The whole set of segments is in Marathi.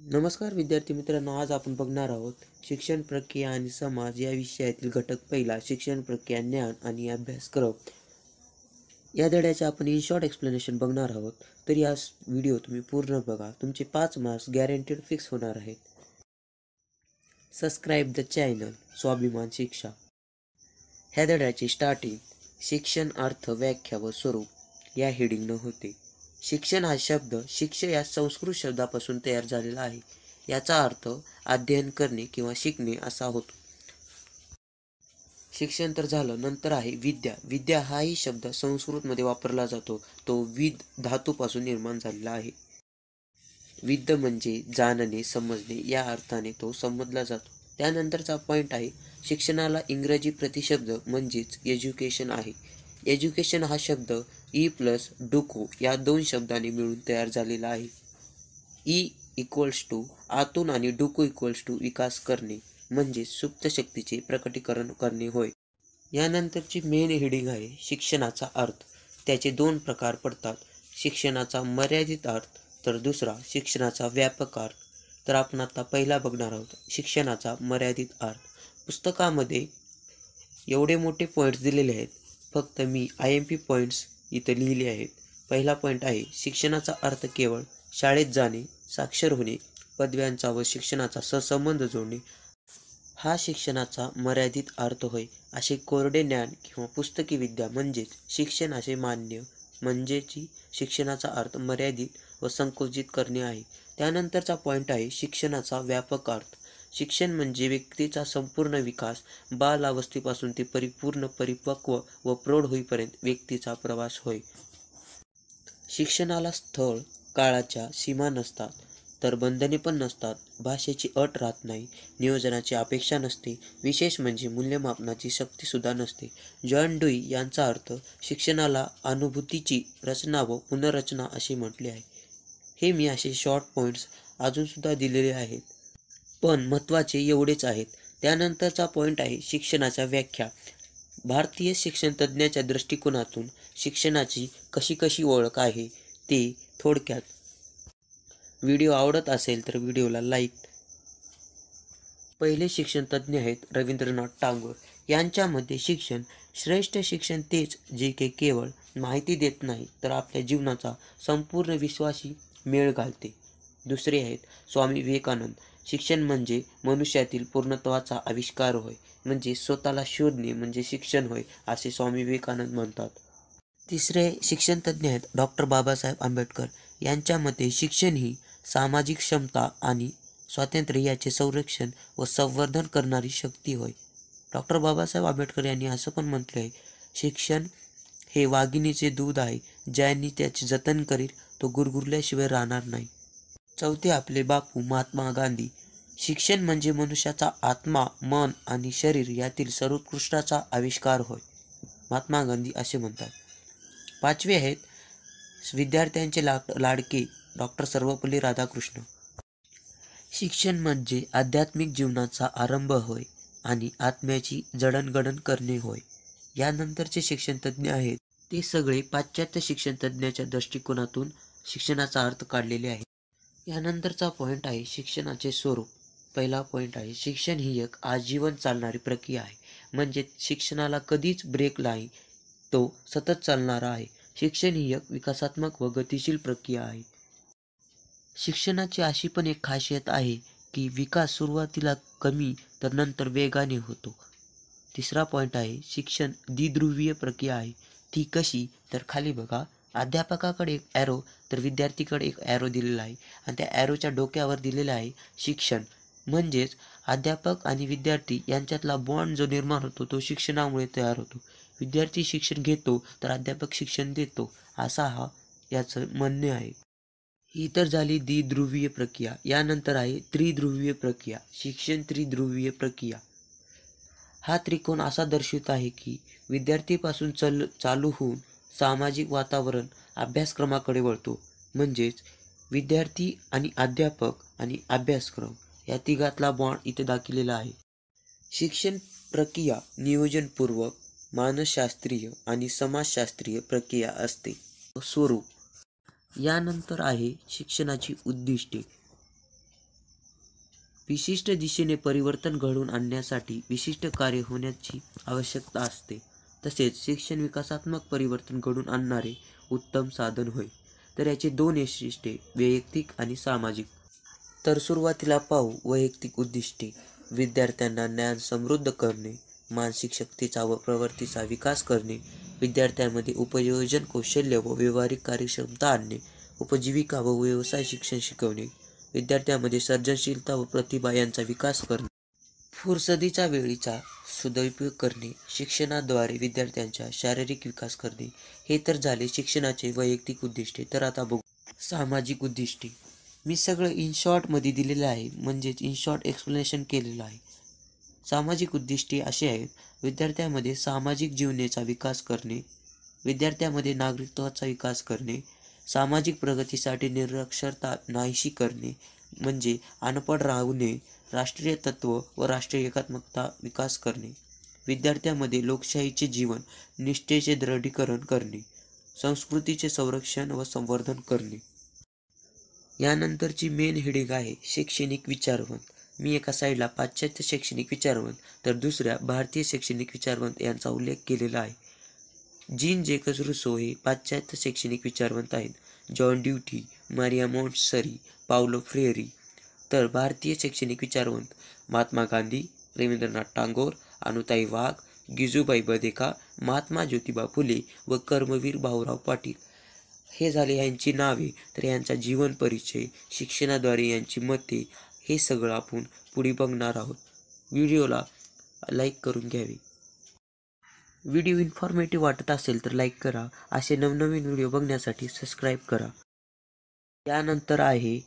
नमस्कार विद्यार्थी मित्रांनो, आज आपण बघणार आहोत शिक्षण प्रक्रिया आणि समाज या विषयातील घटक पहिला, शिक्षण प्रक्रिया, ज्ञान आणि अभ्यासक्रम. या धड्याचे आपण इन शॉर्ट एक्सप्लेनेशन बघणार आहोत. तर या व्हिडिओ तुम्ही पूर्ण बघा, तुमचे 5 मार्क्स गॅरंटेड फिक्स होणार आहेत. सबस्क्राईब द चॅनल स्वाभिमान शिक्षा. ह्या धड्याचे स्टार्टिंग शिक्षण, अर्थ, व्याख्या व स्वरूप या हेडिंगनं होते. शिक्षण हा शब्द शिक्ष या संस्कृत शब्दापासून तयार झालेला आहे. याचा अर्थ अध्ययन करणे किंवा शिकणे असा होतो. शिक्षण तर झालं. नंतर आहे विद्या. विद्या हाही शब्द संस्कृतमध्ये वापरला जातो. तो विद धातूपासून निर्माण झालेला आहे. विद्य म्हणजे जाणणे, समजणे या अर्थाने तो समजला जातो. त्यानंतरचा पॉईंट आहे शिक्षणाला इंग्रजी प्रतिशब्द म्हणजेच एज्युकेशन आहे. एज्युकेशन हा शब्द ई प्लस डुको या 2 शब्दांनी मिळून तयार झालेला आहे. ई इक्वल्स टू आतून आणि डुको इक्वल्स टू विकास करणे म्हणजे सुप्त शक्तीचे प्रकटीकरण करणे होय. यानंतरची मेन हेडिंग आहे शिक्षणाचा अर्थ. त्याचे 2 प्रकार पडतात. शिक्षणाचा मर्यादित अर्थ तर दुसरा शिक्षणाचा व्यापक अर्थ. तर आपण आता पहिला बघणार आहोत शिक्षणाचा मर्यादित अर्थ. पुस्तकामध्ये एवढे मोठे पॉईंट्स दिलेले आहेत, फक्त मी IMP पॉईंट्स इथं लिहिले आहेत. पहिला पॉईंट आहे शिक्षणाचा अर्थ केवळ शाळेत जाणे, साक्षर होणे, पदव्यांचा व शिक्षणाचा सहसंबंध जोडणे हा शिक्षणाचा मर्यादित अर्थ होय. असे कोरडे ज्ञान किंवा पुस्तकी विद्या म्हणजेच शिक्षण असे मान्य म्हणजेची शिक्षणाचा अर्थ मर्यादित व संकुचित करणे आहे. त्यानंतरचा पॉईंट आहे शिक्षणाचा व्यापक अर्थ. शिक्षण म्हणजे व्यक्तीचा संपूर्ण विकास, बालावस्थेपासून ते परिपूर्ण परिपक्व व प्रौढ होईपर्यंत व्यक्तीचा प्रवास होय. शिक्षणाला स्थळ, काळाच्या सीमा नसतात, तर बंधने पण नसतात. भाषेची अट राहत नाही, नियोजनाची अपेक्षा नसते, विशेष म्हणजे मूल्यमापनाची सक्तीसुद्धा नसते. जॉन ड्यूई यांचा अर्थ शिक्षणाला अनुभूतीची रचना व पुनर्रचना असे म्हटले आहे. हे मी असे शॉर्ट पॉईंट्स अजूनसुद्धा दिलेले आहेत, पण महत्त्वाचे एवढेच आहेत. त्यानंतरचा पॉईंट आहे शिक्षणाच्या व्याख्या. भारतीय शिक्षण तज्ज्ञाच्या दृष्टिकोनातून शिक्षणाची कशी कशी ओळख आहे ते थोडक्यात. व्हिडिओ आवडत असेल तर व्हिडिओला लाईक. पहिले शिक्षण तज्ज्ञ आहेत रवींद्रनाथ टागोर. यांच्यामध्ये शिक्षण, श्रेष्ठ शिक्षण तेच जे काही केवळ माहिती देत नाही, तर आपल्या जीवनाचा संपूर्ण विश्वाशी मेळ घालते. दुसरे आहेत स्वामी विवेकानंद. शिक्षण म्हणजे मनुष्यातील पूर्णत्वाचा आविष्कार होय, म्हणजे स्वतःला शोधणे म्हणजे शिक्षण होय, असे स्वामी विवेकानंद म्हणतात. तिसरे शिक्षण तज्ज्ञ आहेत डॉक्टर बाबासाहेब आंबेडकर. यांच्या मते शिक्षण ही सामाजिक क्षमता आणि स्वातंत्र्य याचे संरक्षण व संवर्धन करणारी शक्ती होय. डॉक्टर बाबासाहेब आंबेडकर यांनी असं पण म्हटलं आहे, शिक्षण हे वाघिणीचे दूध आहे, ज्यांनी त्याचे जतन करील तो गुरगुरल्याशिवाय राहणार नाही. चौथे आपले बापू महात्मा गांधी. शिक्षण म्हणजे मनुष्याचा आत्मा, मन आणि शरीर यातील सर्वोत्कृष्टाचा आविष्कार होय, महात्मा गांधी असे म्हणतात. पाचवे आहेत विद्यार्थ्यांचे लाडके डॉक्टर सर्वपल्ली राधाकृष्ण. शिक्षण म्हणजे आध्यात्मिक जीवनाचा आरंभ होय आणि आत्म्याची जडणघडण करणे होय. यानंतरचे शिक्षण तज्ज्ञ आहेत ते सगळे पाश्चात्य शिक्षण तज्ज्ञाच्या दृष्टिकोनातून शिक्षणाचा अर्थ काढलेले आहे. यानंतरचा पॉईंट आहे शिक्षणाचे स्वरूप. पहिला पॉईंट आहे शिक्षण ही एक आजीवन चालणारी प्रक्रिया आहे, म्हणजे शिक्षणाला कधीच ब्रेक नाही, तो सतत चालणारा आहे. शिक्षण ही एक विकासात्मक व गतिशील प्रक्रिया आहे. शिक्षणाची अशी पण एक खासियत आहे की विकास सुरुवातीला कमी तर नंतर वेगाने होतो. तिसरा पॉईंट आहे शिक्षण द्विध्रुवीय प्रक्रिया आहे. ती कशी तर खाली बघा, अध्यापकाकडे एक ॲरो तर विद्यार्थीकडे एक ॲरो दिलेला आहे आणि त्या ॲरोच्या डोक्यावर दिलेलं आहे शिक्षण. म्हणजेच अध्यापक आणि विद्यार्थी यांच्यातला बॉन्ड जो निर्माण होतो तो शिक्षणामुळे तयार होतो. विद्यार्थी शिक्षण घेतो तर अध्यापक शिक्षण देतो, असा हा याचं म्हणणे आहे. ही तर झाली द्विध्रुवीय प्रक्रिया. यानंतर आहे त्रिध्रुवीय प्रक्रिया. शिक्षण त्रिध्रुवीय प्रक्रिया हा त्रिकोण असा दर्शवित आहे की विद्यार्थीपासून चालू होऊन सामाजिक वातावरण अभ्यासक्रमाकडे वळतो. म्हणजेच विद्यार्थी आणि अध्यापक आणि अभ्यासक्रम या तिघातला बॉन्ड इथे दाखवलेला आहे. शिक्षण प्रक्रिया नियोजनपूर्वक, मानसशास्त्रीय आणि समाजशास्त्रीय प्रक्रिया असते. स्वरूप. यानंतर आहे शिक्षणाची उद्दिष्टे. विशिष्ट दिशेने परिवर्तन घडवून आणण्यासाठी विशिष्ट कार्य होण्याची आवश्यकता असते. तसेच शिक्षण विकासात्मक परिवर्तन घडवून आणणारे उत्तम साधन होय. तर याची 2 वैशिष्ट्ये, वैयक्तिक आणि सामाजिक. तर सुरुवातीला पाहू वैयक्तिक उद्दिष्टे. विद्यार्थ्यांना ज्ञान समृद्ध करणे, मानसिक शक्तीचा व प्रवृत्तीचा विकास करणे, विद्यार्थ्यांमध्ये उपयोजन कौशल्य व व्यावहारिक कार्यक्षमता आणणे, उपजीविका व व्यवसाय शिक्षण शिकवणे, विद्यार्थ्यांमध्ये सर्जनशीलता व प्रतिभा यांचा विकास करणे, फुरसतीच्या वेळीचा सदुपयोग करणे, शिक्षणाद्वारे विद्यार्थ्यांचा शारीरिक विकास करणे. हे तर झाले शिक्षणाचे वैयक्तिक उद्दिष्टे. तर आता बघू सामाजिक उद्दिष्टे. मी सगळं इन शॉर्टमध्ये दिलेलं आहे, म्हणजेच इन शॉर्ट एक्सप्लेनेशन केलेलं आहे. सामाजिक उद्दिष्टे अशी आहेत: विद्यार्थ्यांमध्ये सामाजिक जीवनाचा विकास करणे, विद्यार्थ्यांमध्ये नागरिकत्वाचा विकास करणे, सामाजिक प्रगतीसाठी निरक्षरता नाहीशी करणे म्हणजे अनपढ राहू नये, राष्ट्रीय तत्त्व व राष्ट्रीय एकात्मकता विकास करणे, विद्यार्थ्यांमध्ये लोकशाहीचे जीवन निष्ठेचे दृढीकरण करणे, संस्कृतीचे संरक्षण व संवर्धन करणे. यानंतरची मेन हेडिंग आहे शैक्षणिक विचारवंत. मी एका साईडला पाश्चात्य शैक्षणिक विचारवंत तर दुसऱ्या भारतीय शैक्षणिक विचारवंत यांचा उल्लेख केलेला आहे. जीन जॅकस रुसो हे पाश्चात्य शैक्षणिक विचारवंत आहेत. John Dewey, Maria Montessori, Paulo Freire. तर भारतीय शैक्षणिक विचारवंत महात्मा गांधी, रवींद्रनाथ टागोर, अनुताई वाघ, गिजूबाई बर्देका, महात्मा ज्योतिबा फुले व कर्मवीर भाऊराव पाटील. हे झाले यांची नावे. तर यांचा जीवन परिचय, शिक्षणाद्वारे यांची मते, हे सगळं आपण पुढे बघणार आहोत. व्हिडिओला लाईक करून घ्यावे. व्हिडिओ इन्फॉर्मेटिव्ह वाटत असेल तर लाईक करा. असे नवनवीन व्हिडिओ बघण्यासाठी सबस्क्राईब करा. यानंतर आहे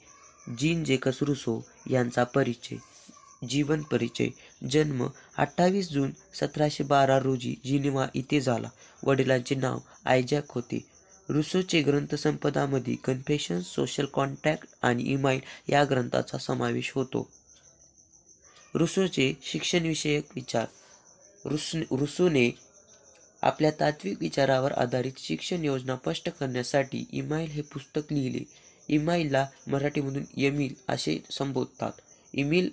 जीन जॅकस रुसो यांचा परिचय. जीवन परिचय. जन्म 28 जून 1712 रोजी जिनिव्हा इथे झाला. वडिलांचे नाव आयझॅक होते. रुसोचे ग्रंथसंपदामध्ये कन्फेशन्स, सोशल कॉन्ट्रॅक्ट आणि इमाईल या ग्रंथाचा समावेश होतो. रुसोचे शिक्षणविषयक विचार. रुसोने आपल्या तात्विक विचारावर आधारित शिक्षण योजना स्पष्ट करण्यासाठी इमाईल हे पुस्तक लिहिले. इमाईलला मराठीमधून एमिल असे संबोधतात. एमिल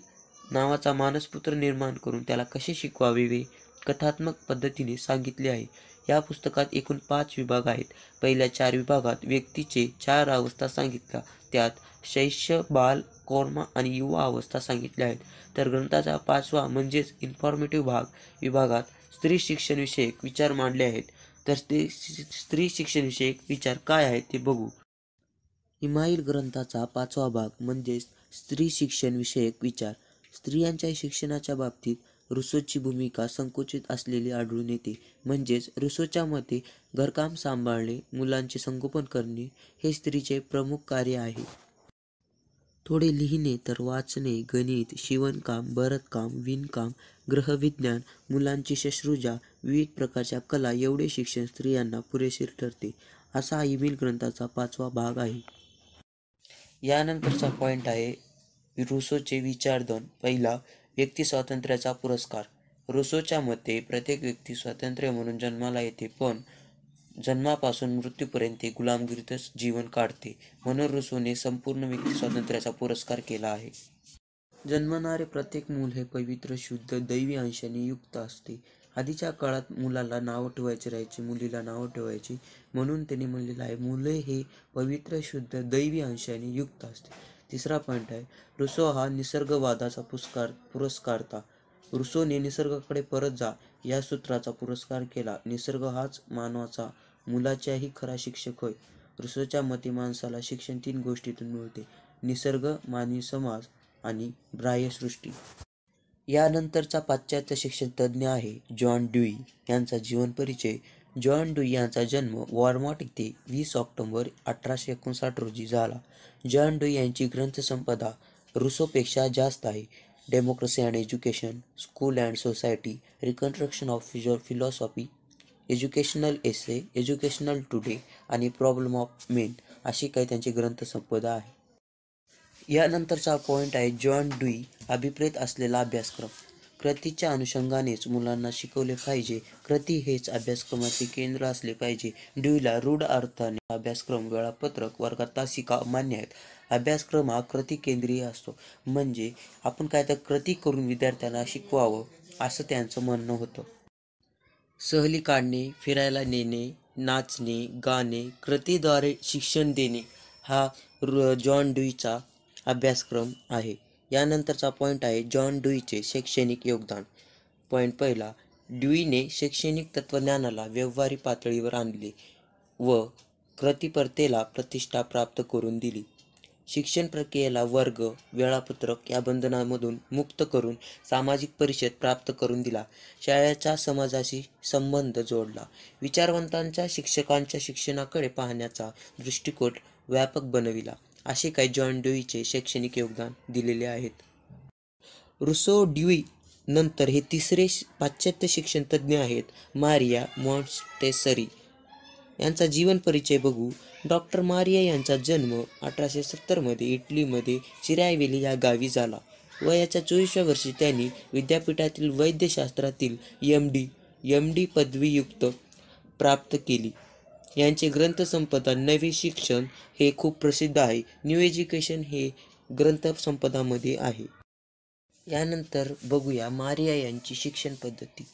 नावाचा मानसपुत्र निर्माण करून त्याला कसे शिकवावे कथात्मक पद्धतीने सांगितले आहे. या पुस्तकात एकूण 5 विभाग आहेत. पहिल्या 4 विभागात व्यक्तीचे 4 अवस्था सांगितल्या, त्यात शैशव, बाल, कौमार आणि युवा अवस्था सांगितल्या आहेत. तर ग्रंथाचा 5वा म्हणजेच इन्फॉर्मेटिव्ह विभागात स्त्री शिक्षणविषयक विचार मांडले आहेत. तर ते स्त्री शिक्षणविषयक विचार काय आहेत ते बघू. इमाईल ग्रंथाचा 5वा भाग म्हणजेच स्त्री शिक्षणविषयक विचार. स्त्रियांच्या शिक्षणाच्या बाबतीत रुसोची भूमिका संकुचित असलेली आढळून येते. म्हणजेच रुसोच्या मते घरकाम सांभाळणे, मुलांचे संगोपन करणे हे स्त्रीचे प्रमुख कार्य आहे. थोडे लिहिणे तर वाचणे, गणित, शिवणकाम, भरतकाम, विणकाम, गृहविज्ञान, मुलांची शस्त्रपूजा, विविध प्रकारच्या कला एवढे शिक्षण स्त्रियांना पुरेसे ठरते. असा इमाईल ग्रंथाचा 5वा भाग आहे. यानंतरचा पॉइंट आहे रुसोचे विचारधन. पहिला, व्यक्ती स्वातंत्र्याचा पुरस्कार. रुसोच्या मते प्रत्येक व्यक्ती स्वातंत्र्य म्हणून जन्माला येते, पण जन्मापासून मृत्यूपर्यंत गुलामगिरीतच जीवन काढते. म्हणून रुसोने संपूर्ण व्यक्ती स्वातंत्र्याचा पुरस्कार केला आहे. जन्मणारे प्रत्येक मूल हे पवित्र, शुद्ध, दैवी अंशाने युक्त असते. आधीच्या काळात मुलाला नाव ठेवायचे राहायचे, मुलीला नाव ठेवायचे, म्हणून त्यांनी म्हणलेलं आहे मुले हे पवित्र, शुद्ध, दैवी अंशाने युक्त असते. तिसरा पॉईंट आहे रुसो हा निसर्गवादाचा पुरस्कारता. रुसोने निसर्गाकडे परत जा या सूत्राचा पुरस्कार केला. निसर्ग हाच मानवाचा, मुलाचाही खरा शिक्षक होय. रुसोच्या मते माणसाला शिक्षण 3 गोष्टींतून मिळते: निसर्ग, मानवी समाज आणि बाह्यसृष्टी. यानंतरचा पाश्चात्य शिक्षण तज्ज्ञ आहे जॉन ड्यूई यांचा जीवन परिचय. जॉन ड्यूई यांचा जन्म वॉर्मॉट येथे 20 ऑक्टोबर 1859 रोजी झाला. जॉन ड्यूई यांची ग्रंथसंपदा रुसोपेक्षा जास्त आहे. Democracy and education, school and society, reconstruction of philosophy, educational essay, educational today आणि प्रॉब्लेम ऑफ मेन अशी काही त्यांची ग्रंथसंपदा आहे. यानंतरचा पॉईंट आहे जॉन ड्यूई अभिप्रेत असलेला अभ्यासक्रम. कृतीच्या अनुषंगानेच मुलांना शिकवले पाहिजे. कृती हेच अभ्यासक्रमाचे केंद्र असले पाहिजे. ड्यूईला रूढ अर्थाने अभ्यासक्रम, वेळापत्रक, वर्गात तासिका मान्य आहेत. अभ्यासक्रम हा कृती केंद्रीय असतो. म्हणजे आपण काय तर कृती करून विद्यार्थ्याला शिकवावं असं त्यांचं म्हणणं होतं. सहली काढणे, फिरायला नेणे, नाचणे, गाणे, कृतीद्वारे शिक्षण देणे हा जॉन ड्यूईचा अभ्यासक्रम आहे. यानंतरचा पॉईंट आहे जॉन ड्यूईचे शैक्षणिक योगदान. पॉईंट पहिला, ड्यूईने शैक्षणिक तत्त्वज्ञानाला व्यावहारी पातळीवर आणले व कृतीपरतेला प्रतिष्ठा प्राप्त करून दिली. शिक्षण प्रक्रियेला वर्ग, वेळापत्रक या बंधनांमधून मुक्त करून सामाजिक परिषद प्राप्त करून दिला. शाळेचा समाजाशी संबंध जोडला. विचारवंतांच्या शिक्षकांच्या शिक्षणाकडे पाहण्याचा दृष्टिकोन व्यापक बनविला. असे काही जॉन ड्यूईचे शैक्षणिक योगदान दिलेले आहेत. रुसो ड्यूई नंतर हे तिसरे पाश्चात्य शिक्षण तज्ज्ञ आहेत. मारिया मॉन्टेसरी यांचा जीवन परिचय बघू. डॉक्टर मारिया यांचा जन्म 1870 इटलीमध्ये चिरायवेली या गावी झाला. वयाच्या 24व्या वर्षी त्यांनी विद्यापीठातील वैद्यशास्त्रातील एम.डी. पदवीयुक्त प्राप्त केली. यांचे ग्रंथसंपदा नवे शिक्षण हे खूप प्रसिद्ध आहे. न्यू एज्युकेशन हे ग्रंथसंपदामध्ये आहे. यानंतर बघूया मारिया यांची शिक्षण पद्धती.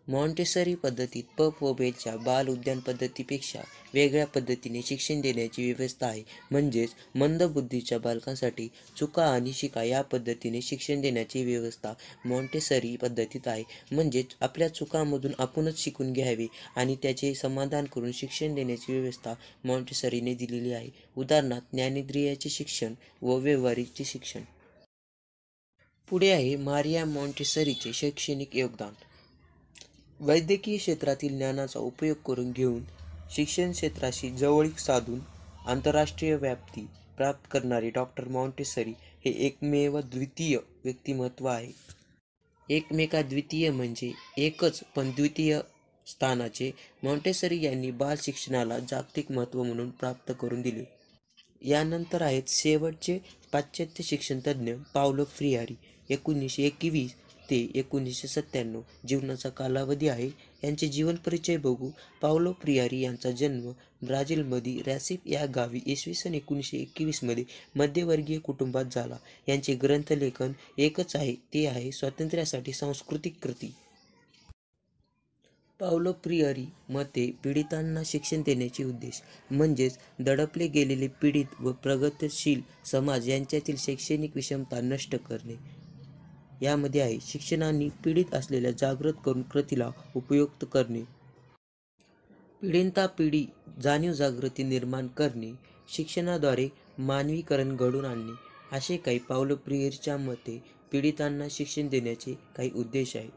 मॉन्टेसरी पद्धतीत पप व बेलच्या बाल उद्यान पद्धतीपेक्षा वेगळ्या पद्धतीने शिक्षण देण्याची व्यवस्था आहे. म्हणजेच मंदबुद्धीच्या बालकांसाठी चुका आणि शिका या पद्धतीने शिक्षण देण्याची व्यवस्था मॉन्टेसरी पद्धतीत आहे. म्हणजेच आपल्या चुकांमधून आपणच शिकून घ्यावे आणि त्याचे समाधान करून शिक्षण देण्याची व्यवस्था मॉन्टेसरीने दिलेली आहे. उदाहरणार्थ ज्ञानेंद्रियाचे शिक्षण व व्यावहारिक शिक्षण. पुढे आहे मारिया मॉन्टेसरीचे शैक्षणिक योगदान. वैद्यकीय क्षेत्रातील ज्ञानाचा उपयोग करून घेऊन शिक्षण क्षेत्राशी जवळीक साधून आंतरराष्ट्रीय व्याप्ती प्राप्त करणारे डॉक्टर मॉन्टेसरी हे एकमेव द्वितीय व्यक्तिमत्व आहे. एकमेकाद्वितीय म्हणजे एकच पण द्वितीय स्थानाचे. मॉन्टेसरी यांनी बाल शिक्षणाला जागतिक महत्त्व म्हणून प्राप्त करून दिले. यानंतर आहेत शेवटचे पाश्चात्य शिक्षणतज्ज्ञ पावलो फ्रियारी. 1921 ते 1997 जीवनाचा कालावधी आहे. यांचे जीवन परिचय बघू. पावलो फ्रियारी यांचा जन्म ब्राझीलमधील रॅसिफ या गावी इसवी सन 1921 मध्ये मध्यमवर्गीय कुटुंबात झाला. यांचे ग्रंथलेखन एकच आहे, ते आहे स्वातंत्र्यासाठी सांस्कृतिक कृती. पावलो फ्रियारी मते पीडितांना शिक्षण देण्याचे उद्देश म्हणजेच दडपले गेलेले पीडित व प्रगतशील समाज यांच्यातील शैक्षणिक विषमता नष्ट करणे. यामध्ये आहे शिक्षणाने पीडित असलेल्या जागृत करून कृतीला उपयुक्त करणे, पिढींतापिढी जाणीव जागृती निर्माण करणे, शिक्षणाद्वारे मानवीकरण घडवून आणणे. असे काही पावलो फ्रियारीच्या मते पीडितांना शिक्षण देण्याचे काही उद्देश आहेत.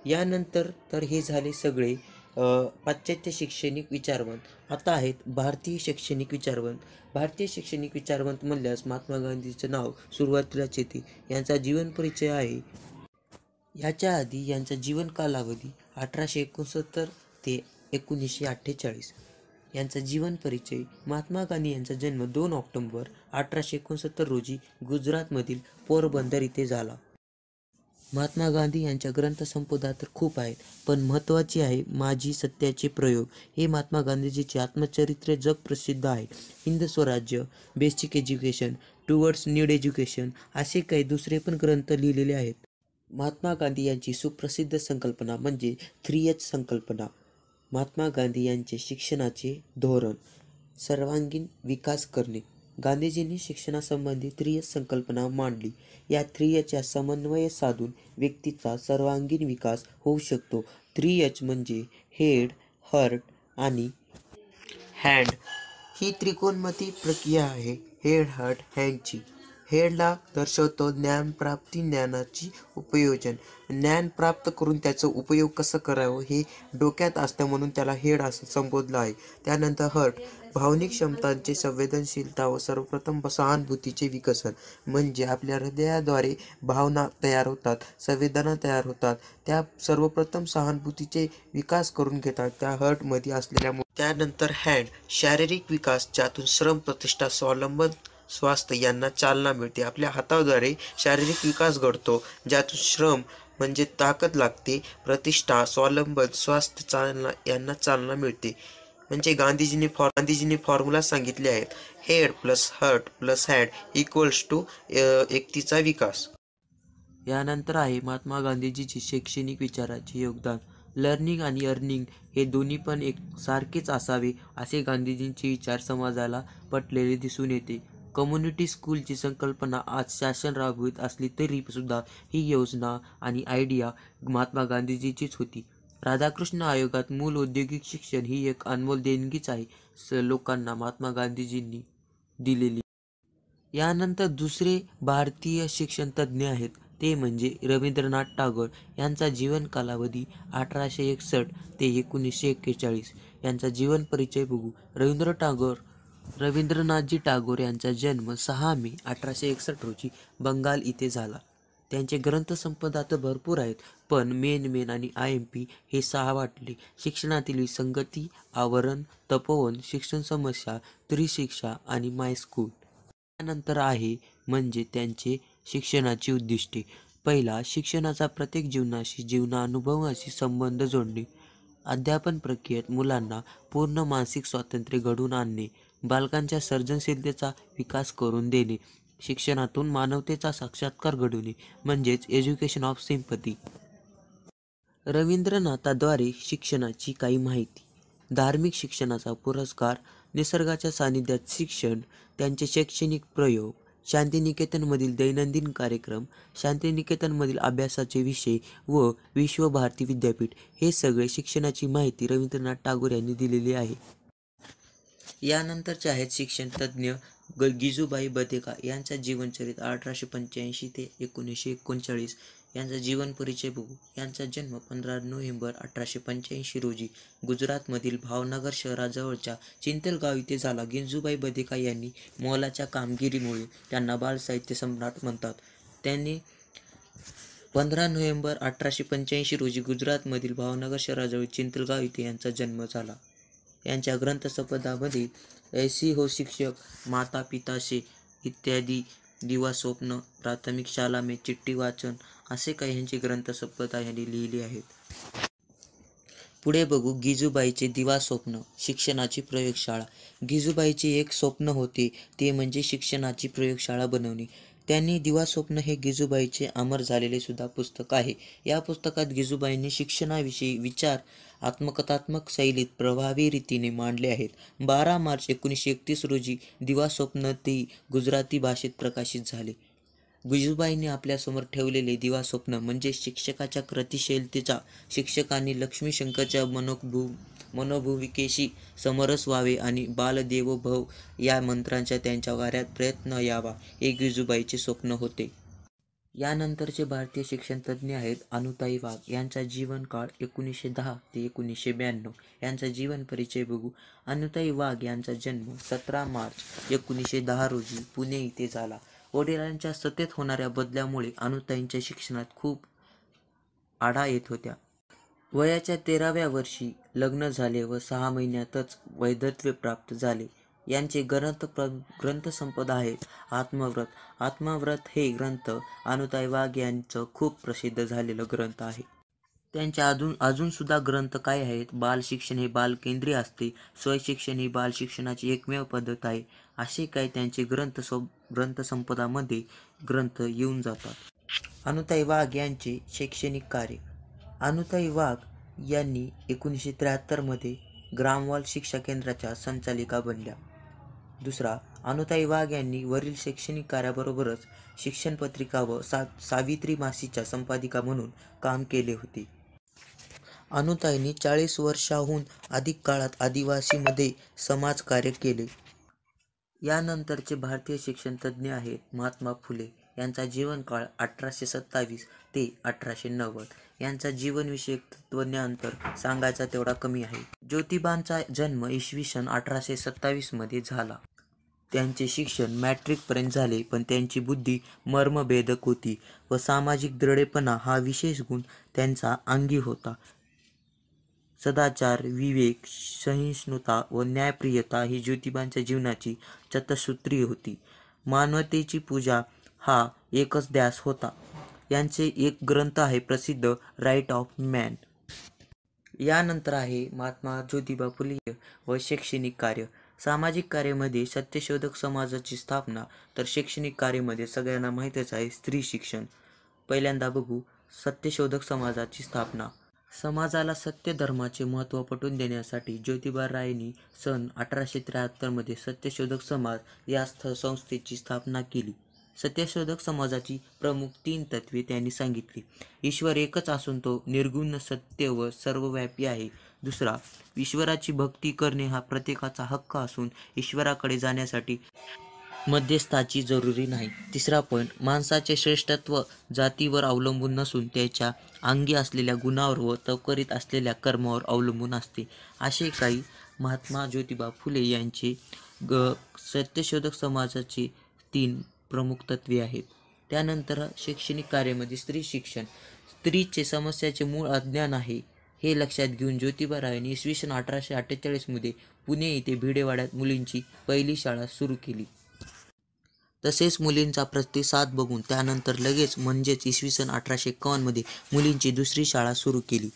यानंतर तर हे झाले सगळे पाश्चात्य शैक्षणिक विचारवंत. आता आहेत भारतीय शैक्षणिक विचारवंत. भारतीय शैक्षणिक विचारवंत म्हणल्यास महात्मा गांधींचं नाव सुरुवातीलाच येते. यांचा जीवन परिचय आहे. याच्या आधी यांचा जीवन कालावधी 1869 ते 1948. यांचा जीवन परिचय. महात्मा गांधी यांचा जन्म 2 ऑक्टोबर 1869 रोजी गुजरातमधील पोरबंदर इथे झाला. महात्मा गांधी यांच्या ग्रंथसंपदा तर खूप आहेत, पण महत्त्वाची आहे माझी सत्याचे प्रयोग. हे महात्मा गांधीजीचे आत्मचरित्र जगप्रसिद्ध आहे. हिंद स्वराज्य, basic education, towards need education असे काही दुसरे पण ग्रंथ लिहिलेले आहेत. महात्मा गांधी यांची सुप्रसिद्ध संकल्पना म्हणजे 3H संकल्पना. महात्मा गांधी यांचे शिक्षणाचे धोरण सर्वांगीण विकास करणे. गांधीजींनी शिक्षणासंबंधी 3H संकल्पना मांडली. या 3H या समन्वय साधून व्यक्तीचा सर्वांगीण विकास होऊ शकतो. 3H म्हणजे हेड, हर्ट आणि हँड ही त्रिकोणमिती प्रक्रिया आहे. Head, hurt, हँडची. हेडला दर्शवतो ज्ञानप्राप्ती, ज्ञानाची उपयोजन. ज्ञान प्राप्त करून त्याचा उपयोग कसं करावं हे डोक्यात असतं म्हणून त्याला हेड असं संबोधलं आहे. त्यानंतर हर्ट भावनिक क्षमतांचे संवेदनशीलता व सर्वप्रथम सहानुभूतीचे विकसन म्हणजे आपल्या हृदयाद्वारे भावना तयार होतात, संवेदना तयार होतात, त्या सर्वप्रथम सहानुभूतीचे विकास करून घेतात त्या हर्टमध्ये असलेल्या. त्यानंतर हँड शारीरिक विकास ज्यातून श्रम, प्रतिष्ठा, स्वावलंबन, स्वास्थ्य यांना चालना मिळते. आपल्या हाताद्वारे शारीरिक विकास घडतो ज्यातून श्रम म्हणजे ताकद लागते, प्रतिष्ठा, स्वावलंबन, स्वास्थ्य, चालना यांना चालना मिळते. म्हणजे गांधीजींनी फॉर्म्युला सांगितले आहेत. Head plus heart plus hand equals to व्यक्तीचा विकास. यानंतर आहे महात्मा गांधीजीची शैक्षणिक विचाराचे योगदान. लर्निंग आणि अर्निंग हे दोन्ही पण एक सारखेच असावे असे गांधीजींचे विचार समाजाला पटलेले दिसून येते. कम्युनिटी स्कूलची संकल्पना आज शासन राबवित असली तरी सुद्धा ही योजना आणि आयडिया महात्मा गांधीजीचीच होती. राधाकृष्ण आयोगात मूल औद्योगिक शिक्षण ही एक अनमोल देणगीच आहे लोकांना महात्मा गांधीजींनी दिलेली. यानंतर दुसरे भारतीय शिक्षण तज्ज्ञ आहेत ते म्हणजे रवींद्रनाथ टागोर. यांचा जीवन कालावधी 1861 ते 1941. यांचा जीवन परिचय बघू. रवींद्रनाथजी टागोर यांचा जन्म 6 मे 1861 रोजी बंगाल इथे झाला. त्यांचे ग्रंथसंपदा तर भरपूर आहेत, पण मेन आणि IMP हे 6 वाटले. शिक्षणातील विसंगती, आवरण, तपोवन, शिक्षण समस्या, त्रिशिक्षा आणि माय स्कूल. त्यानंतर आहे म्हणजे त्यांचे शिक्षणाची उद्दिष्टे. पहिला, शिक्षणाचा प्रत्येक जीवनानुभवाशी संबंध जोडणे. अध्यापन प्रक्रियेत मुलांना पूर्ण मानसिक स्वातंत्र्य घडवून आणणे. बालकांच्या सर्जनशीलतेचा विकास करून देणे. शिक्षणातून मानवतेचा साक्षात्कार घडवणे म्हणजेच एज्युकेशन ऑफ सिम्पथी. रवींद्रनाथाद्वारे शिक्षणाची काही माहिती. धार्मिक शिक्षणाचा पुरस्कार, निसर्गाच्या सानिध्यात शिक्षण, त्यांचे शैक्षणिक प्रयोग, शांतिनिकेतनमधील दैनंदिन कार्यक्रम, शांतिनिकेतनमधील अभ्यासाचे विषय व विश्वभारती विद्यापीठ हे सगळे शिक्षणाची माहिती रवींद्रनाथ टागोर यांनी दिलेली आहे. यानंतरचे आहेत शिक्षण तज्ज्ञ गिजूबाई बधेका. यांचा जीवनचरित्र 1885 ते 1939. यांचा जीवन परिचय बघू. यांचा जन्म 15 नोव्हेंबर 1885 रोजी गुजरातमधील भावनगर शहराजवळच्या चिंतलगाव इथे झाला. गिजूबाई बधेका यांनी मोलाच्या कामगिरीमुळे त्यांना बालसाहित्य सम्राट म्हणतात. त्यांनी 15 नोव्हेंबर 1885 रोजी गुजरातमधील भावनगर शहराजवळ चिंतलगाव इथे यांचा जन्म झाला. यांच्या ग्रंथसंपदामध्ये ऐसी हो शिक्षक, माता पिता से इत्यादी, दिवा स्वप्न, प्राथमिक शाला में चिठ्ठी वाचन असे काही ह्यांची ग्रंथसंपदा यांनी लिहिली आहेत. पुढे बघू गिजूबाईचे दिवा स्वप्न, शिक्षणाची प्रयोगशाळा. गिजूबाईचे एक स्वप्न होते ते म्हणजे शिक्षणाची प्रयोगशाळा बनवणे. त्यांनी दिवा स्वप्न हे गिजूबाईचे अमर झालेले सुद्धा पुस्तक आहे. या पुस्तकात गिजूबाईंनी शिक्षणाविषयी विचार आत्मकथात्मक शैलीत प्रभावी रीतीने मांडले आहेत. 12 मार्च 1931 रोजी दिवा स्वप्न ते गुजराती भाषेत प्रकाशित झाले. गिजूबाईंनी आपल्यासमोर ठेवलेले दिवा स्वप्न म्हणजे शिक्षकाच्या कृतिशीलतेचा, शिक्षकांनी लक्ष्मीशंकरच्या मनोभूमिकेशी समरस व्हावे आणि बालदेवो भव या मंत्रांचा त्यांच्या कार्यात प्रयत्न यावा हे गिजूबाईचे स्वप्न होते. यानंतरचे भारतीय शिक्षण तज्ज्ञ आहेत अनुताई वाघ. यांचा जीवनकाळ 1910 ते 1992. यांचा जीवन परिचय बघू. अनुताई वाघ यांचा जन्म 17 मार्च 1910 रोजी पुणे इथे झाला. वडिलांच्या सतत होणाऱ्या बदल्यामुळे अनुताईंच्या शिक्षणात खूप आढा येत होत्या. वयाच्या 13व्या वर्षी लग्न झाले व 6 महिन्यातच वैधव्य प्राप्त झाले. यांचे ग्रंथसंपदा आहेत आत्मव्रत. आत्मव्रत हे ग्रंथ अनुताई वाघ यांचं खूप प्रसिद्ध झालेलं ग्रंथ आहे. त्यांच्या अजून सुद्धा ग्रंथ काय आहेत? बालशिक्षण हे बालकेंद्रीय असते, स्वयंशिक्षण ही बालशिक्षणाची एकमेव पद्धत आहे, असे काही त्यांचे ग्रंथसंपदामध्ये ग्रंथ येऊन जातात. अनुताई वाघ यांचे शैक्षणिक कार्य. अनुताई वाघ यांनी 1973 मध्ये ग्रामवाल शिक्षा केंद्राच्या संचालिका बनल्या. दुसरा, अनुताई वाघ यांनी वरील शैक्षणिक कार्याबरोबरच शिक्षण पत्रिका व सावित्री मासिकाच्या संपादिका म्हणून काम केले होते. अनुताईंनी 40 वर्षांहून अधिक काळात आदिवासीमध्ये समाजकार्य केले. यानंतरचे भारतीय शिक्षण तज्ज्ञ आहेत महात्मा फुले. यांचा जीवनकाळ 1827 ते 1890. यांचा जीवनविषयक तत्त्वज्ञान तर सांगायचा तेवढा कमी आहे. ज्योतिबांचा जन्म इसवी सन 1827 मध्ये झाला. त्यांचे शिक्षण मॅट्रिकपर्यंत झाले, पण त्यांची बुद्धी मर्मभेदक होती व सामाजिक दृढपणा हा विशेष गुण त्यांचा अंगी होता. सदाचार, विवेक, सहिष्णुता व न्यायप्रियता ही ज्योतिबांच्या जीवनाची चतुसूत्री होती. मानवतेची पूजा हा एकच ध्यास होता. यांचे एक ग्रंथ आहे प्रसिद्ध राईट ऑफ मॅन. यानंतर आहे महात्मा ज्योतिबा फुले व शैक्षणिक कार्य. सामाजिक कार्यामध्ये सत्यशोधक समाजाची स्थापना, तर शैक्षणिक कार्यामध्ये सगळ्यांना माहीतच आहे स्त्री शिक्षण. पहिल्यांदा बघू सत्यशोधक समाजाची स्थापना. समाजाला सत्य धर्माचे महत्त्व पटवून देण्यासाठी ज्योतिबा रायांनी सन 1873 मध्ये सत्यशोधक समाज या संस्थेची स्थापना केली. सत्यशोधक समाजाची प्रमुख 3 तत्वे त्यांनी सांगितली. ईश्वर एकच असून तो निर्गुण, सत्य व सर्वव्यापी आहे. दुसरा, ईश्वराची भक्ती करणे हा प्रत्येकाचा हक्क असून ईश्वराकडे जाण्यासाठी मध्यस्थाची जरुरी नाही. तिसरा पॉईंट, माणसाचे श्रेष्ठत्व जातीवर अवलंबून नसून त्याच्या अंगी असलेल्या गुणावर व त्वरित असलेल्या कर्मावर अवलंबून असते. असे काही महात्मा ज्योतिबा फुले यांचे सत्यशोधक समाजाचे 3 प्रमुख तत्वे आहेत. त्यानंतर शैक्षणिक कार्यामध्ये स्त्री शिक्षण. स्त्रीचे समस्याचे मूळ अज्ञान आहे हे लक्षात घेऊन ज्योतिबा रायांनी इसवी सन 1848 मध्ये पुणे येथे भिडेवाड्यात मुलींची पहिली शाळा सुरू केली. तसेच मुलींचा प्रतिसाद बघून त्यानंतर लगेच म्हणजेच इसवी सन 1851 मध्ये मुलींची दुसरी शाळा सुरू केली.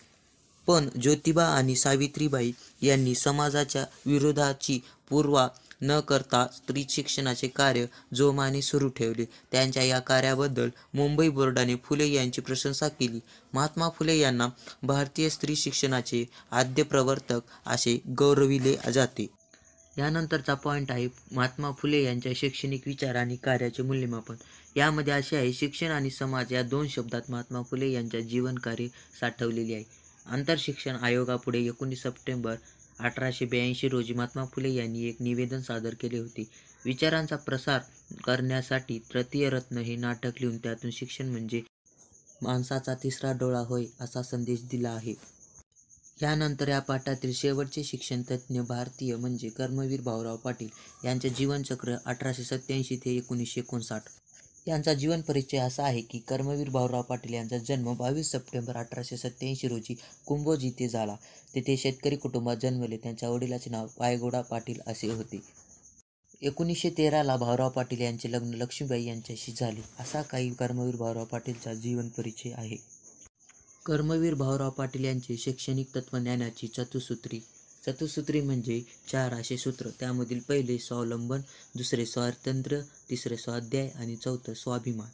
पण ज्योतिबा आणि सावित्रीबाई यांनी समाजाच्या विरोधाची पर्वा न करता स्त्री शिक्षणाचे कार्य जोमाने सुरू ठेवले. त्यांच्या या कार्याबद्दल मुंबई बोर्डाने फुले यांची प्रशंसा केली. महात्मा फुले यांना भारतीय स्त्री शिक्षणाचे आद्य प्रवर्तक असे गौरविले जाते. यानंतरचा पॉईंट आहे महात्मा फुले यांच्या शैक्षणिक विचार आणि कार्याचे मूल्यमापन. यामध्ये असे आहे, शिक्षण आणि समाज या 2 शब्दात महात्मा फुले यांच्या जीवनकार्य साठवलेले आहे. आंतरशिक्षण आयोगापुढे 19 सप्टेंबर 1882 रोजी महात्मा फुले यांनी एक निवेदन सादर केले होते. विचारांचा प्रसार करण्यासाठी तृतीय रत्न हे नाटक लिहून त्यातून शिक्षण म्हणजे माणसाचा तिसरा डोळा होय असा संदेश दिला आहे. यानंतर या पाठातील शेवटचे शिक्षण तज्ज्ञ भारतीय म्हणजे कर्मवीर भाऊराव पाटील यांचे जीवनचक्र 1887 ते 1959. यांचा जीवन परिचय असा आहे की कर्मवीर भाऊराव पाटील यांचा जन्म 22 सप्टेंबर 1887 रोजी कुंभोज येथे झाला. तेथे शेतकरी कुटुंबात जन्मले. त्यांच्या वडिलांचे नाव पायगोडा पाटील असे होते. 1913 भाऊराव पाटील यांचे लग्न लक्ष्मीबाई यांच्याशी झाले. असा काही कर्मवीर भाऊराव पाटीलचा जीवन परिचय आहे. कर्मवीर भाऊराव पाटील यांचे शैक्षणिक तत्त्वज्ञानाची चतुसूत्री. चतुसूत्री म्हणजे 4 असे सूत्र. त्यामधील पहिले स्वावलंबन, दुसरे स्वातंत्र्य, तिसरे स्वाध्याय आणि चौथं स्वाभिमान.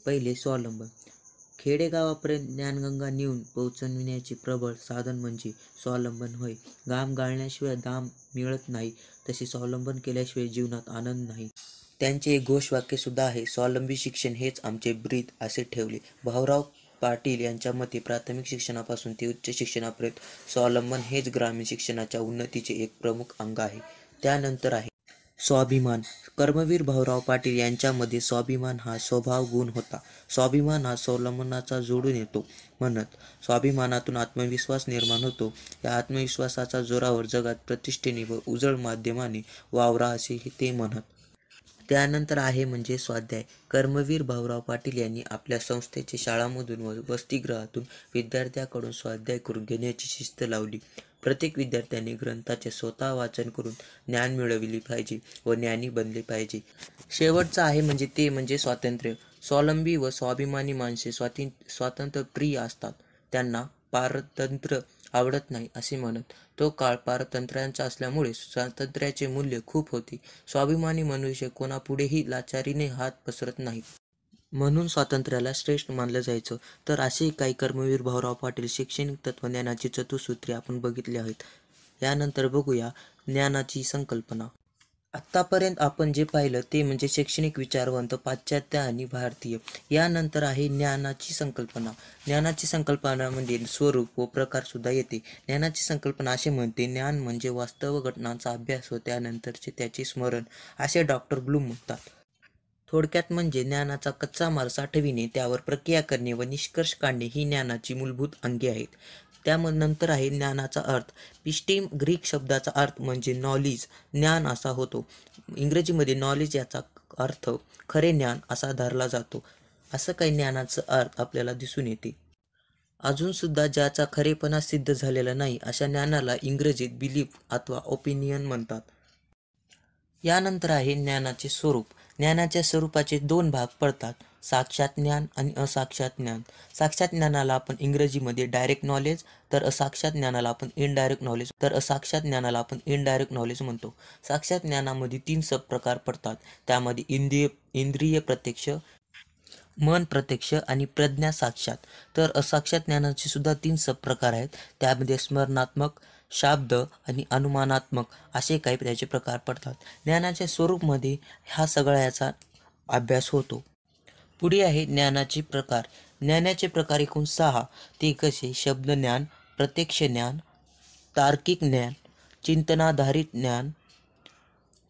पहिले स्वावलंबन. खेडेगावापर्यंत ज्ञानगंगा नेऊन पोहोचविण्याचे प्रबळ साधन म्हणजे स्वावलंबन होय. घाम गाळल्याशिवाय दाम मिळत नाही, तसे स्वावलंबन केल्याशिवाय जीवनात आनंद नाही. त्यांचे एक घोषवाक्य सुद्धा आहे, स्वावलंबी शिक्षण हेच आमचे ब्रीद असे ठेवले. भाऊराव पाटील यांच्या मते प्राथमिक शिक्षणापासून ते उच्च शिक्षणापर्यंत स्वावलंबन हेच ग्रामीण शिक्षणाच्या उन्नतीचे एक प्रमुख अंग आहे. त्यानंतर आहे स्वाभिमान. कर्मवीर भाऊराव पाटील यांच्यामध्ये स्वाभिमान हा स्वभाव गुण होता. स्वाभिमान हा स्वावलंबनाचा जोडून येतो म्हणत. स्वाभिमानातून आत्मविश्वास निर्माण होतो. या आत्मविश्वासाच्या जोरावर जगात प्रतिष्ठेने व उजळ माध्यमाने वावरा असे ते म्हणत. त्यानंतर आहे म्हणजे स्वाध्याय. कर्मवीर भाऊराव पाटील यांनी आपल्या संस्थेचे शाळांमधून व वसतिगृहातून विद्यार्थ्यांकडून स्वाध्याय करून घेण्याची शिस्त लावली. प्रत्येक विद्यार्थ्याने ग्रंथाचे स्वतः वाचन करून ज्ञान मिळविले पाहिजे व ज्ञानी बनले पाहिजे. शेवटचं आहे ते म्हणजे स्वातंत्र्य. स्वावलंबी व स्वाभिमानी माणसे स्वातंत्र्यप्रिय असतात. त्यांना पारतंत्र्य आवडत नाही असे म्हणत. तो काळ पारतंत्र्याचा असल्यामुळे स्वातंत्र्याचे मूल्य खूप होते. स्वाभिमानी मनुष्य कोणापुढेही लाचारीने हात पसरत नाही. म्हणून स्वातंत्र्याला श्रेष्ठ मानलं जायचं. तर असे काही कर्मवीर भाऊराव पाटील शैक्षणिक तत्त्वज्ञानाची चतुसूत्रे आपण बघितली आहेत. यानंतर बघूया ज्ञानाची संकल्पना. आत्तापर्यंत आपण जे पाहिलं ते म्हणजे शैक्षणिक विचारवंत पाश्चात्य आणि भारतीय. यानंतर आहे ज्ञानाची संकल्पना. ज्ञानाची संकल्पना म्हणजे स्वरूप व प्रकार सुद्धा येते. ज्ञानाची संकल्पना असे म्हणते, ज्ञान म्हणजे वास्तव घटनांचा अभ्यास व त्यानंतरचे त्याचे स्मरण असे डॉ. ब्लूम म्हणतात. थोडक्यात म्हणजे ज्ञानाचा कच्चा माल साठविणे, त्यावर प्रक्रिया करणे व निष्कर्ष काढणे ही ज्ञानाची मूलभूत अंगे आहेत. त्यानंतर आहे ज्ञानाचा अर्थ. पिस्टीम ग्रीक शब्दाचा अर्थ म्हणजे नॉलेज, ज्ञान असा होतो. इंग्रजीमध्ये नॉलेज याचा अर्थ खरे ज्ञान असा धरला जातो. असं काही ज्ञानाचा अर्थ आपल्याला दिसून येते. अजून सुद्धा ज्याचा खरेपणा सिद्ध झालेला नाही अशा ज्ञानाला इंग्रजीत बिलीफ अथवा ओपिनियन म्हणतात. यानंतर आहे ज्ञानाचे स्वरूप. ज्ञानाच्या स्वरूपाचे दोन भाग पडतात, साक्षात ज्ञान आणि असाक्षात ज्ञान. साक्षात ज्ञानाला आपण इंग्रजीमध्ये डायरेक्ट नॉलेज, तर असाक्षात ज्ञानाला आपण इनडायरेक्ट नॉलेज म्हणतो. साक्षात ज्ञानामध्ये 3 सबप्रकार पडतात. त्यामध्ये इंद्रिय प्रत्यक्ष, मन प्रत्यक्ष आणि प्रज्ञा साक्षात. तर असाक्षात ज्ञानाचे सुद्धा 3 सबप्रकार आहेत. त्यामध्ये स्मरणात्मक, शाब्द आणि अनुमानात्मक असे काही त्याचे प्रकार पडतात. ज्ञानाच्या स्वरूपमध्ये ह्या सगळ्याचा अभ्यास होतो. पुढे आहे ज्ञानाचे प्रकार. ज्ञानाचे प्रकार एकूण 6. ते कसे? शब्दज्ञान, प्रत्यक्ष ज्ञान, तार्किक ज्ञान, चिंतनाधारित ज्ञान,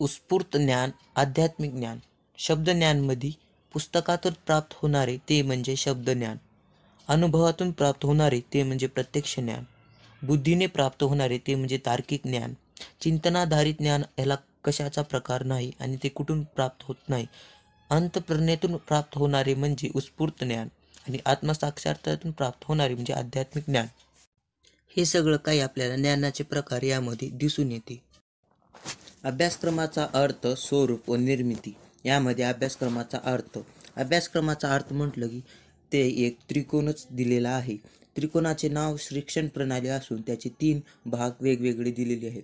उत्स्फूर्त ज्ञान, आध्यात्मिक ज्ञान. शब्दज्ञानमध्ये पुस्तकातून प्राप्त होणारे ते म्हणजे शब्दज्ञान, अनुभवातून प्राप्त होणारे ते म्हणजे प्रत्यक्ष ज्ञान, बुद्धीने प्राप्त होणारे ते म्हणजे तार्किक ज्ञान. चिंतनाधारित ज्ञान याला कशाचा प्रकार नाही आणि ते कुठून प्राप्त होत नाही. अंतःप्रेरणेतून प्राप्त होणारे म्हणजे उत्स्फूर्त ज्ञान आणि आत्मसाक्षात्कारातून प्राप्त होणारे म्हणजे आध्यात्मिक ज्ञान. हे सगळं काही आपल्याला ज्ञानाचे प्रकार यामध्ये दिसून येते. अभ्यासक्रमाचा अर्थ, स्वरूप व निर्मिती. यामध्ये अभ्यासक्रमाचा अर्थ म्हटलं की ते एक त्रिकोणच दिलेला आहे. त्रिकोणाचे नाव शिक्षण प्रणाली असून त्याचे 3 भाग वेगवेगळे दिलेले आहेत.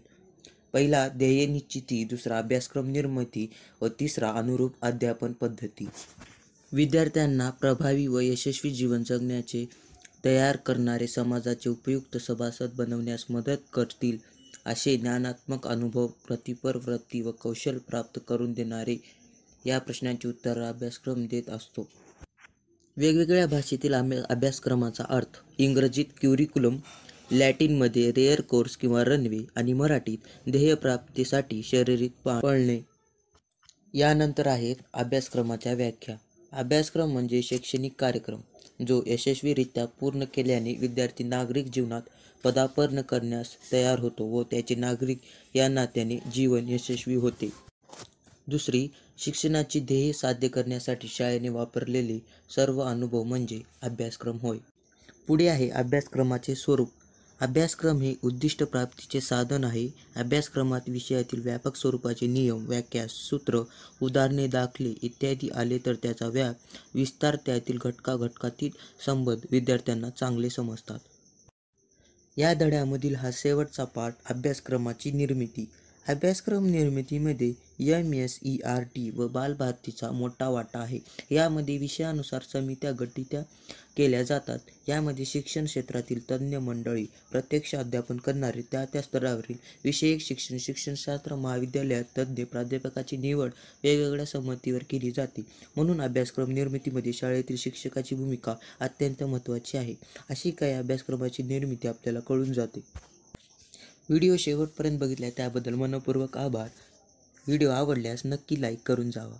पहिला ध्येय निश्चिती, दुसरा अभ्यासक्रम निर्मिती व तिसरा अनुरूप अध्यापन पद्धती. विद्यार्थ्यांना प्रभावी व यशस्वी जीवन जगण्याचे तयार करणारे, समाजाचे उपयुक्त सभासद बनवण्यास मदत करतील असे ज्ञानात्मक अनुभव, प्रतिपर वृत्ती व कौशल्य प्राप्त करून देणारे या प्रश्नांची उत्तरं अभ्यासक्रम देत असतो. वेगवेगळ्या भाषेतील अभ्यासक्रमाचा अर्थ. इंग्रजीत क्युरिक्युलम, लॅटिनमध्ये रेअर कोर्स किंवा रनवे आणि मराठीत ध्येयप्राप्तीसाठी शारीरिक पळणे. यानंतर आहेत अभ्यासक्रमाच्या व्याख्या. अभ्यासक्रम म्हणजे शैक्षणिक कार्यक्रम जो यशस्वीरित्या पूर्ण केल्याने विद्यार्थी नागरिक जीवनात पदार्पण करण्यास तयार होतो व त्याचे नागरिक या नात्याने जीवन यशस्वी होते. दुसरी, शिक्षणाची ध्येय साध्य करण्यासाठी शाळेने वापरलेले सर्व अनुभव म्हणजे अभ्यासक्रम होय. पुढे आहे अभ्यासक्रमाचे स्वरूप. अभ्यासक्रम हे उद्दिष्ट प्राप्तीचे साधन आहे. अभ्यासक्रमात विषयातील व्यापक स्वरूपाचे नियम, व्याख्या, सूत्र, उदाहरणे, दाखले इत्यादी आले तर त्याचा व्याप, विस्तार, त्यातील घटकातील संबंध विद्यार्थ्यांना चांगले समजतात. या धड्यामधील हा शेवटचा पाठ, अभ्यासक्रमाची निर्मिती. अभ्यासक्रम निर्मितीमध्ये MSERT व बालभारतीचा मोठा वाटा आहे. यामध्ये विषयानुसार समित्या गठीत केल्या जातात. यामध्ये शिक्षण क्षेत्रातील तज्ज्ञ मंडळी, प्रत्यक्ष अध्यापन करणारे, त्या स्तरावरील विषयक शिक्षणशास्त्र महाविद्यालयात तज्ज्ञ प्राध्यापकाची निवड वेगवेगळ्या संमतीवर केली जाते. म्हणून अभ्यासक्रम निर्मितीमध्ये शाळेतील शिक्षकाची भूमिका अत्यंत महत्त्वाची आहे. अशी काही अभ्यासक्रमाची निर्मिती आपल्याला कळून जाते. व्हिडिओ शेवटपर्यंत बघितला त्याबद्दल मनःपूर्वक आभार. व्हिडिओ आवडल्यास नक्की लाईक करून जावा.